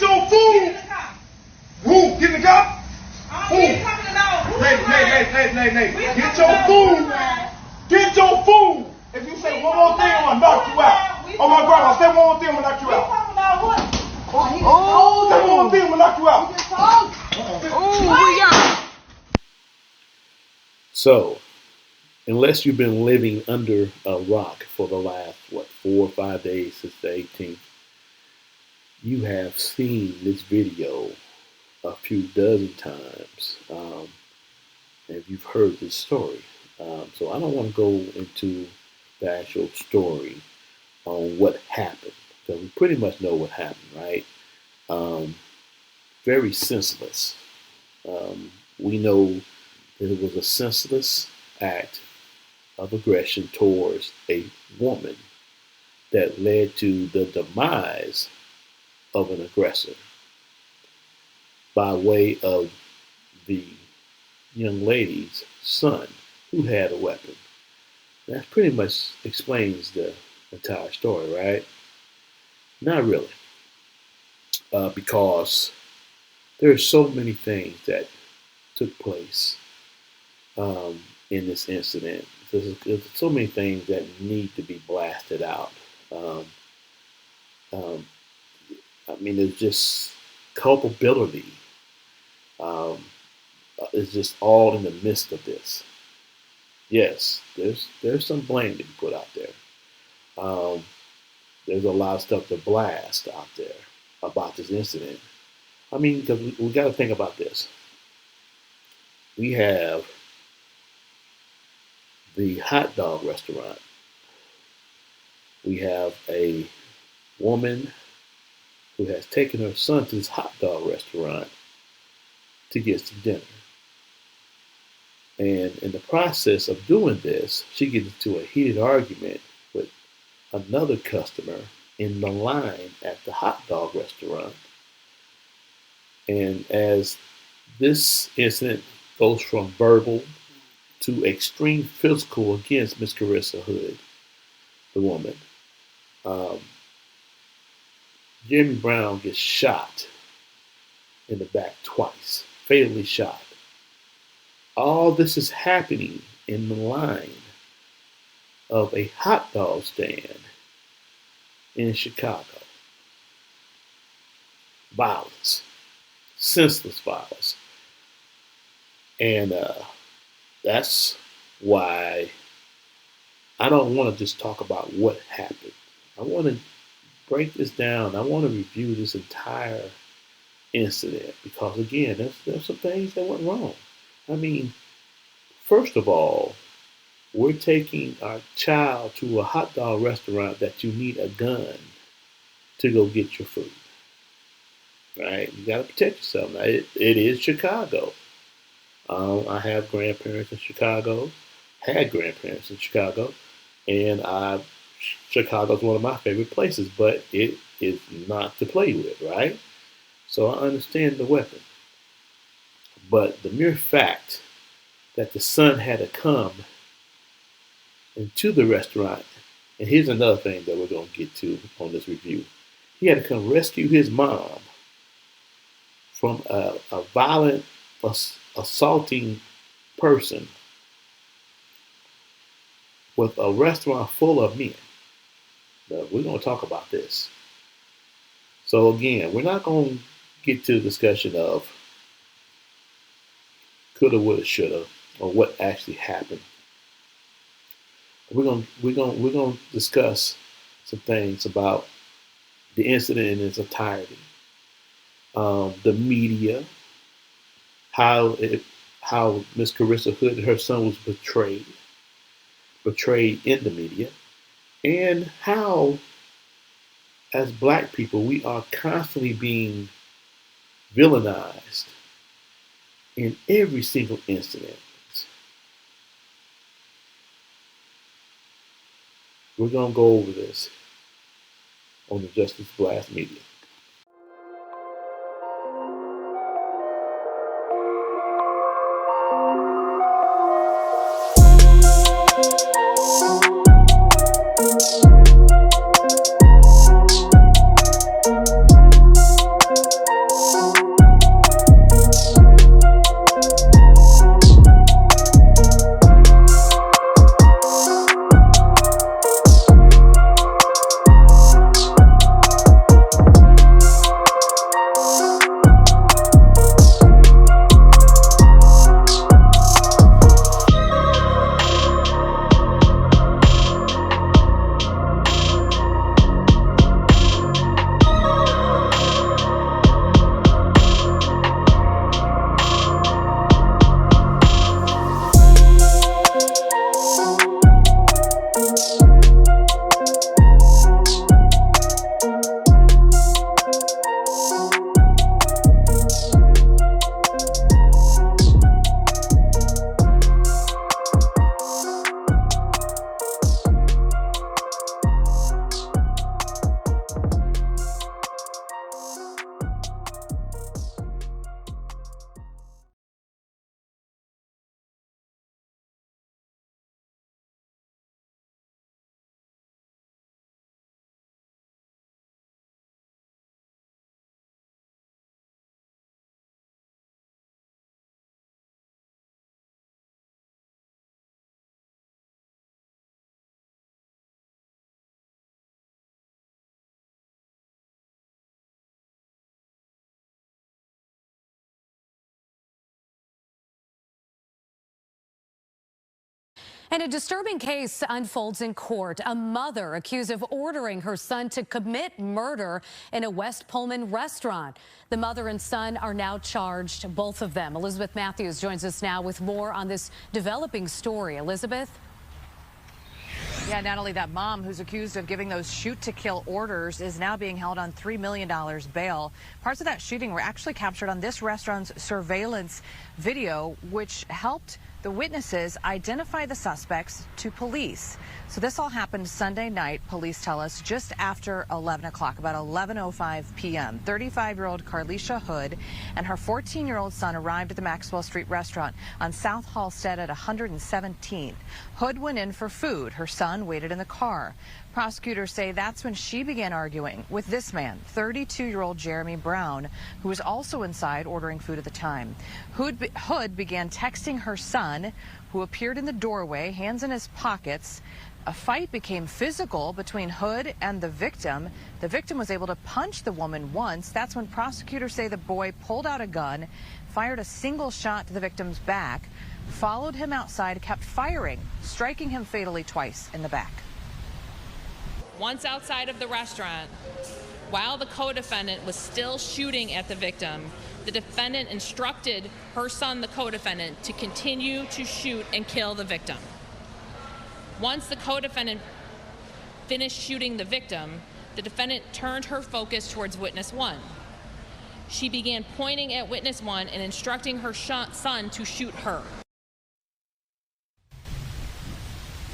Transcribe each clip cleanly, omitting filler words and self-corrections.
Get your food. Who? Get in the car? Who? Nay. Get your food. Get your food. If you say one more thing, I'm going to knock you out. Oh, my grandma, say one more thing, I'm going to knock you out. Oh, say one more thing, I'm going to knock you out. So, unless you've been living under a rock for the last, 4 or 5 days since the 18th, you have seen this video a few dozen times, and you've heard this story. So I don't want to go into the actual story on what happened, because we pretty much know what happened, right? Very senseless. We know that it was a senseless act of aggression towards a woman that led to the demise of an aggressor by way of the young lady's son who had a weapon. That pretty much explains the entire story, right? Not really, because there are so many things that took place in this incident. There's so many things that need to be blasted out. There's just culpability. It's just all in the midst of this. Yes, there's some blame to be put out there. There's a lot of stuff to blast out there about this incident. Because we got to think about this. We have the hot dog restaurant. We have a woman who has taken her son to this hot dog restaurant to get some dinner. And in the process of doing this, she gets into a heated argument with another customer in the line at the hot dog restaurant. And as this incident goes from verbal to extreme physical against Miss Carissa Hood, the woman, Jeremy Brown gets shot in the back twice, fatally shot. All this is happening in the line of a hot dog stand in Chicago. Violence, senseless violence. And that's why I don't want to just talk about what happened. I want to break this down. I want to review this entire incident because, again, there's some things that went wrong. First of all, we're taking our child to a hot dog restaurant that you need a gun to go get your food. Right? You got to protect yourself. Now, it is Chicago. I have grandparents in Chicago, had grandparents in Chicago, and Chicago's one of my favorite places, but it is not to play with, right? So I understand the weapon. But the mere fact that the son had to come into the restaurant, and here's another thing that we're going to get to on this review. He had to come rescue his mom from a violent, assaulting person with a restaurant full of men. Now, we're going to talk about this. So again, we're not going to get to the discussion of coulda, woulda, shoulda, or what actually happened. We're going to discuss some things about the incident in its entirety, the media, how Miss Carissa Hood and her son was betrayed in the media, and how, as Black people, we are constantly being villainized in every single incident. We're going to go over this on the Justice Blast Media. And a disturbing case unfolds in court. A mother accused of ordering her son to commit murder in a West Pullman restaurant. The mother and son are now charged, both of them. Elizabeth Matthews joins us now with more on this developing story. Elizabeth? Yeah, not only that, mom, who's accused of giving those shoot-to-kill orders, is now being held on $3 million bail. Parts of that shooting were actually captured on this restaurant's surveillance video, which helped the witnesses identify the suspects to police. So this all happened Sunday night, police tell us, just after 11 o'clock, about 11:05 p.m. 35-year-old Carlisha Hood and her 14-year-old son arrived at the Maxwell Street restaurant on South Halstead at 117th. Hood went in for food. Her son waited in the car. Prosecutors say that's when she began arguing with this man, 32-year-old Jeremy Brown, who was also inside ordering food at the time. Hood began texting her son, who appeared in the doorway, hands in his pockets. A fight became physical between Hood and the victim. The victim was able to punch the woman once. That's when prosecutors say the boy pulled out a gun, fired a single shot to the victim's back, followed him outside, kept firing, striking him fatally twice in the back. Once outside of the restaurant, while the co-defendant was still shooting at the victim, the defendant instructed her son, the co-defendant, to continue to shoot and kill the victim. Once the co-defendant finished shooting the victim, the defendant turned her focus towards witness one. She began pointing at witness one and instructing her son to shoot her.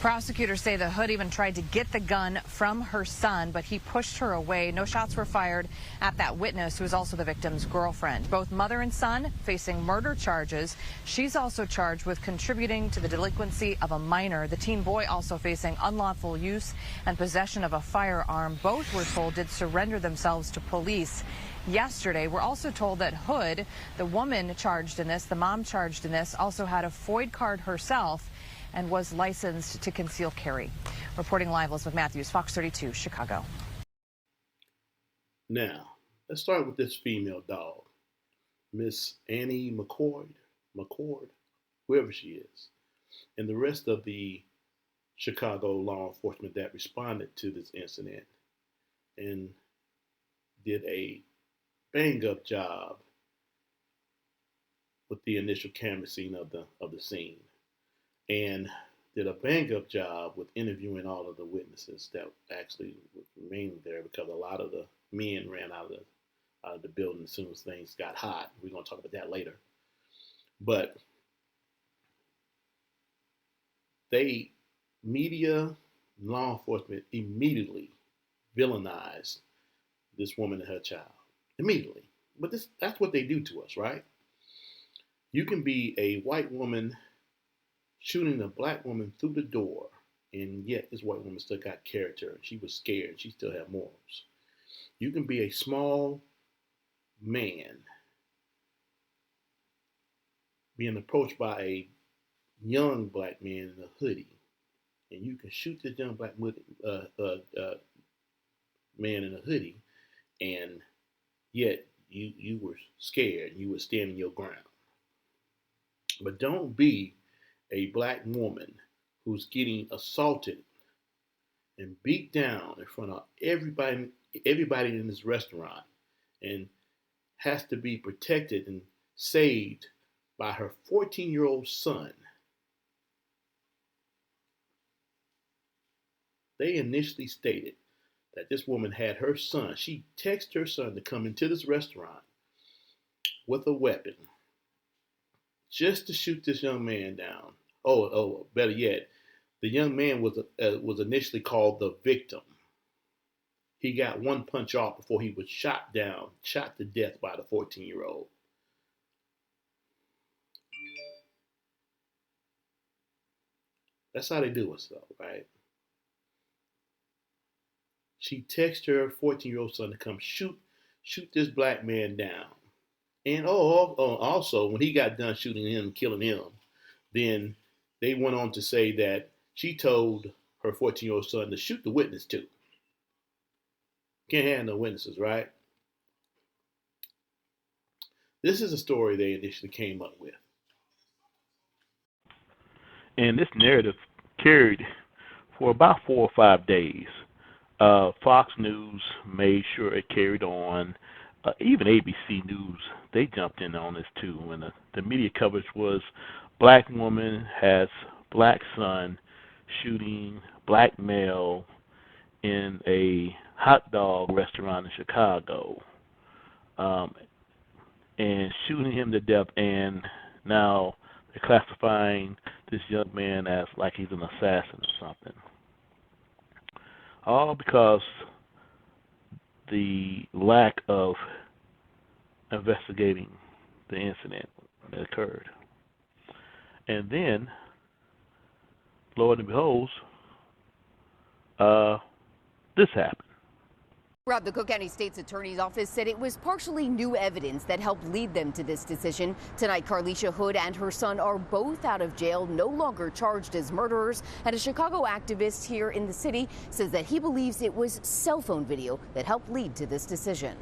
Prosecutors say the Hood even tried to get the gun from her son, but he pushed her away. No shots were fired at that witness, who is also the victim's girlfriend. Both mother and son facing murder charges. She's also charged with contributing to the delinquency of a minor. The teen boy also facing unlawful use and possession of a firearm. Both, we're told, did surrender themselves to police yesterday. We're also told that Hood, the woman charged in this, the mom charged in this, also had a FOID card herself and was licensed to conceal carry. Reporting live, Elizabeth Matthews, Fox 32, Chicago. Now, let's start with this female dog, Miss Annie McCord, whoever she is, and the rest of the Chicago law enforcement that responded to this incident and did a bang-up job with the initial canvassing of the scene, and did a bang-up job with interviewing all of the witnesses that actually remained there, because a lot of the men ran out of the building as soon as things got hot. We're going to talk about that later. But media, law enforcement immediately villainized this woman and her child. Immediately. But that's what they do to us, right? You can be a white woman shooting a black woman through the door, and yet this white woman still got character. She was scared. She still had morals. You can be a small man being approached by a young black man in a hoodie, and you can shoot this young black man in a hoodie, and yet you were scared. You were standing your ground. But don't be a black woman who's getting assaulted and beat down in front of everybody in this restaurant, and has to be protected and saved by her 14-year-old son. They initially stated that this woman had her son. She texted her son to come into this restaurant with a weapon just to shoot this young man down. Oh, better yet, the young man was initially called the victim. He got one punch off before he was shot to death by the 14-year-old. That's how they do us, though, right? She texted her 14-year-old son to come shoot this black man down. And also, when he got done shooting him, killing him, then they went on to say that she told her 14-year-old son to shoot the witness too. Can't have no witnesses, right? This is a story they initially came up with. And this narrative carried for about 4 or 5 days. Fox News made sure it carried on. Even ABC News, they jumped in on this too. And the media coverage was black woman has black son shooting black male in a hot dog restaurant in Chicago, and shooting him to death. And now they're classifying this young man as like he's an assassin or something. All because the lack of investigating the incident that occurred. And then, lo and behold, this happened. Rob, the Cook County State's Attorney's Office said it was partially new evidence that helped lead them to this decision. Tonight, Carlisha Hood and her son are both out of jail, no longer charged as murderers. And a Chicago activist here in the city says that he believes it was cell phone video that helped lead to this decision.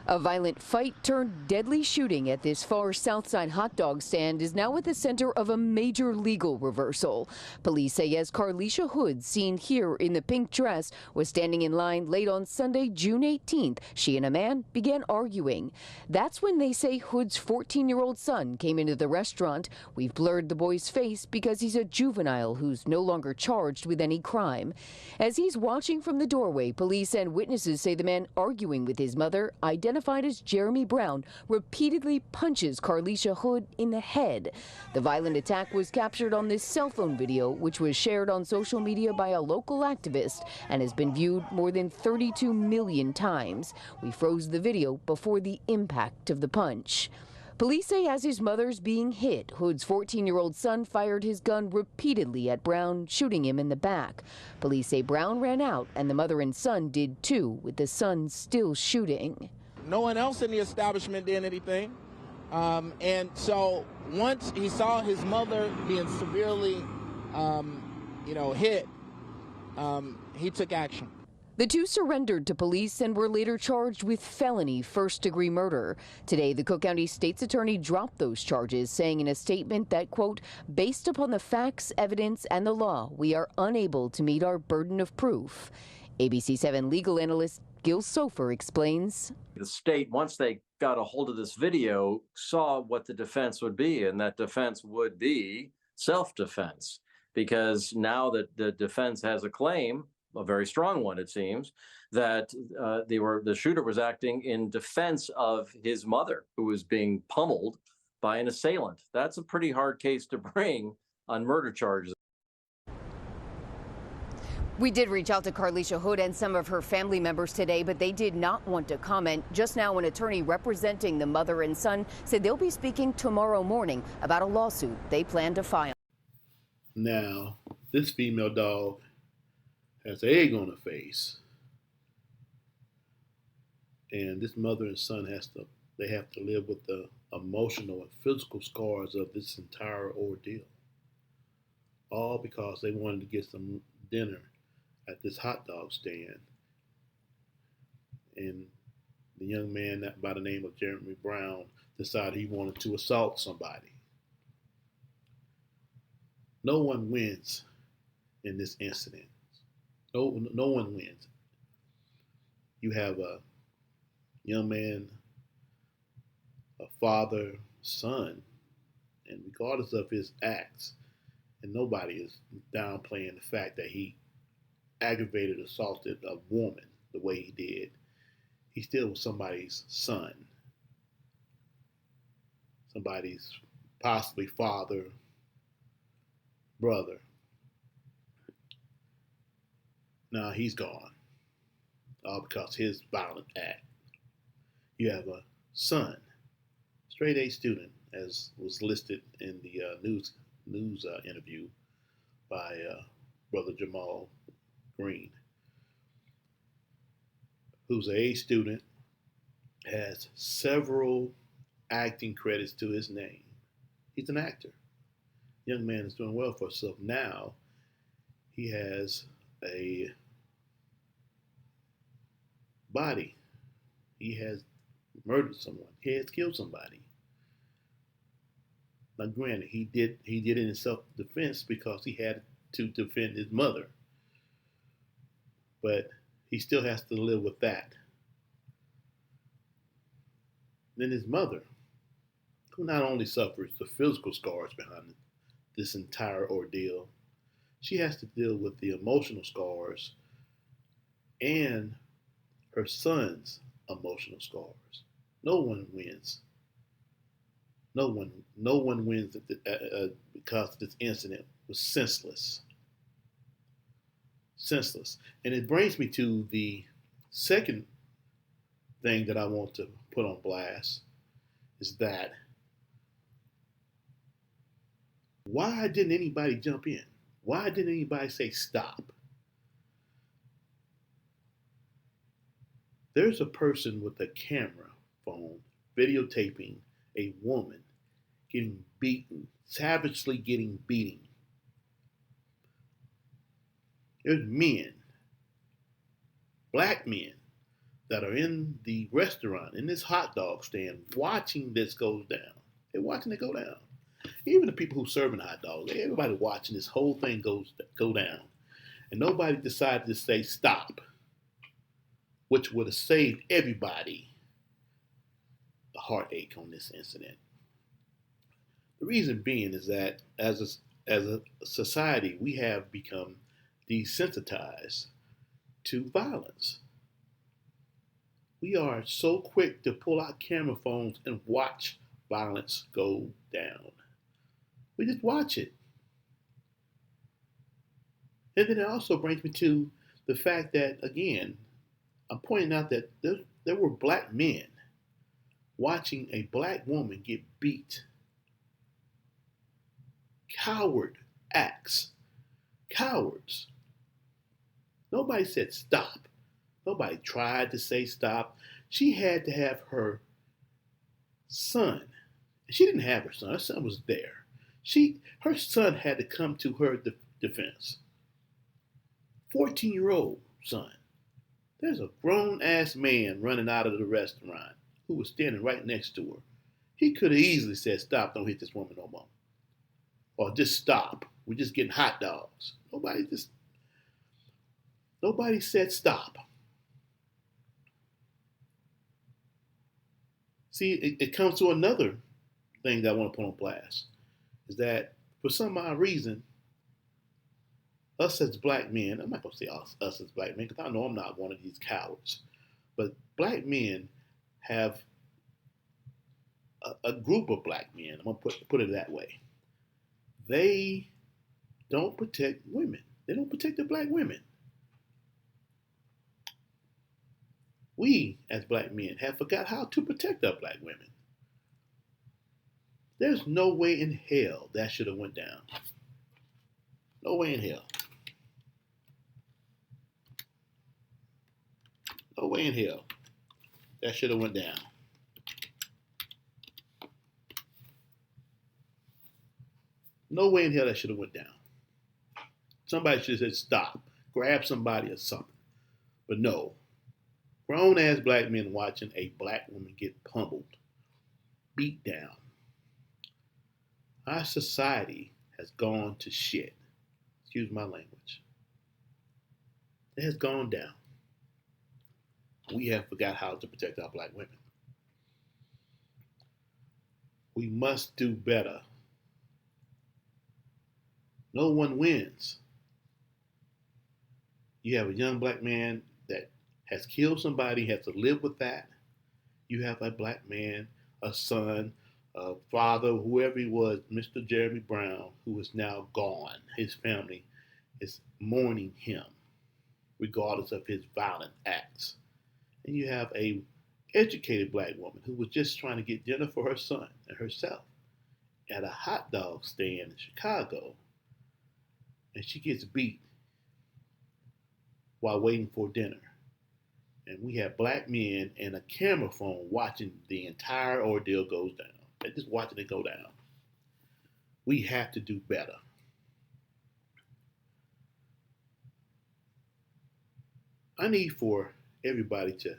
A violent fight turned deadly shooting at this far south side hot dog stand is now at the center of a major legal reversal. Police say as Carlisha Hood, seen here in the pink dress, was standing in line late on Sunday, June 18th, she and a man began arguing. That's when they say Hood's 14-year-old son came into the restaurant. We've blurred the boy's face because he's a juvenile who's no longer charged with any crime. As he's watching from the doorway, police and witnesses say the man arguing with his mother, identified as Jeremy Brown, repeatedly punches Carlisha Hood in the head. The violent attack was captured on this cell phone video, which was shared on social media by a local activist and has been viewed more than 32 million times. We froze the video before the impact of the punch. Police say as his mother's being hit, Hood's 14-year-old son fired his gun repeatedly at Brown, shooting him in the back. Police say Brown ran out and the mother and son did too, with the son still shooting. No one else in the establishment did anything. And so once he saw his mother being severely, hit, he took action. The two surrendered to police and were later charged with felony first-degree murder. Today, the Cook County State's Attorney dropped those charges, saying in a statement that, quote, based upon the facts, evidence, and the law, we are unable to meet our burden of proof. ABC 7 legal analyst Gil Sofer explains. The state, once they got a hold of this video, saw what the defense would be, and that defense would be self-defense, because now that the defense has a claim, a very strong one, it seems, that the shooter was acting in defense of his mother, who was being pummeled by an assailant. That's a pretty hard case to bring on murder charges. We did reach out to Carlisha Hood and some of her family members today, but they did not want to comment. Just now, an attorney representing the mother and son said they'll be speaking tomorrow morning about a lawsuit they plan to file. Now, this female dog has egg on her face, and this mother and son have to live with the emotional and physical scars of this entire ordeal, all because they wanted to get some dinner at this hot dog stand. And the young man by the name of Jeremy Brown decided he wanted to assault somebody. No one wins in this incident. No one wins. You have a young man, a father, son, and regardless of his acts, and nobody is downplaying the fact that he aggravated assaulted a woman the way he did, he still was somebody's son, somebody's possibly father, brother. Now he's gone, all because his violent act. You have a son, straight A student, as was listed in the news interview by Brother Jamal Green, who's an A student, has several acting credits to his name. He's an actor. Young man is doing well for himself. Now he has a body. He has murdered someone. He has killed somebody. Now, granted, he did it in self-defense because he had to defend his mother. But he still has to live with that. Then his mother, who not only suffers the physical scars behind this entire ordeal, she has to deal with the emotional scars and her son's emotional scars. No one wins. No one wins because this incident was senseless. Senseless. And it brings me to the second thing that I want to put on blast is that why didn't anybody jump in? Why didn't anybody say stop? There's a person with a camera phone videotaping a woman getting beaten, savagely getting beaten. There's men, black men, that are in the restaurant, in this hot dog stand, watching this go down. They're watching it go down. Even the people who serving hot dogs, everybody watching this whole thing go down. And nobody decided to say stop, which would have saved everybody a heartache on this incident. The reason being is that as a society, we have become desensitized to violence. We are so quick to pull out camera phones and watch violence go down. We just watch it. And then it also brings me to the fact that, again, I'm pointing out that there were black men watching a black woman get beat. Coward acts. Cowards. Nobody said stop. Nobody tried to say stop. She had to have her son. She didn't have her son. Her son was there. Her son had to come to her defense. 14-year-old son. There's a grown-ass man running out of the restaurant who was standing right next to her. He could have easily said, stop, don't hit this woman no more. Or just stop. We're just getting hot dogs. Nobody said stop. See, it comes to another thing that I want to put on blast, is that for some odd reason, us as black men, I'm not going to say us as black men, because I know I'm not one of these cowards, but black men have a group of black men, I'm going to put it that way. They don't protect women. They don't protect the black women. We, as black men, have forgot how to protect our black women. There's no way in hell that should have went down. No way in hell. No way in hell that should have went down. No way in hell that should have went down. Somebody should have said stop, grab somebody or something. But no. Grown-ass black men watching a black woman get pummeled, beat down. Our society has gone to shit. Excuse my language. It has gone down. We have forgot how to protect our black women. We must do better. No one wins. You have a young black man that has killed somebody, has to live with that. You have a black man, a son, a father, whoever he was, Mr. Jeremy Brown, who is now gone. His family is mourning him, regardless of his violent acts. And you have a educated black woman who was just trying to get dinner for her son and herself at a hot dog stand in Chicago, and she gets beat while waiting for dinner. And we have black men and a camera phone watching the entire ordeal goes down. They're just watching it go down. We have to do better. I need for everybody to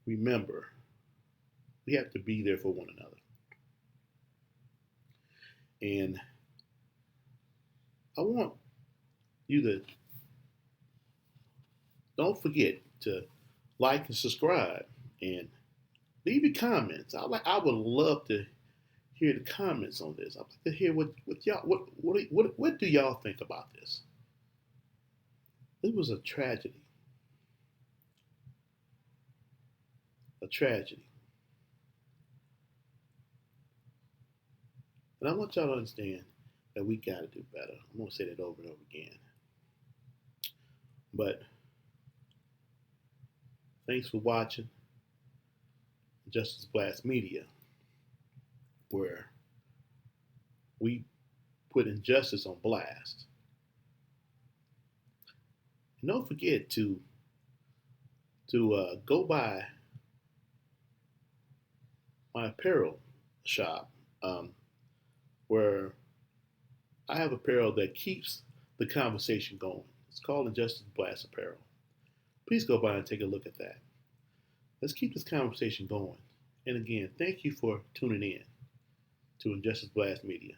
remember we have to be there for one another. And I want you to don't forget to like and subscribe and leave your comments. I would love to hear the comments on this. I'd like to hear what y'all what do y'all think about this? This was a tragedy. A tragedy. And I want y'all to understand that we gotta do better. I'm gonna say that over and over again. But thanks for watching Justice Blast Media, where we put injustice on blast. And don't forget to go by my apparel shop, where I have apparel that keeps the conversation going. It's called Injustice Blast Apparel. Please go by and take a look at that. Let's keep this conversation going. And again, thank you for tuning in to Injustice Blast Media.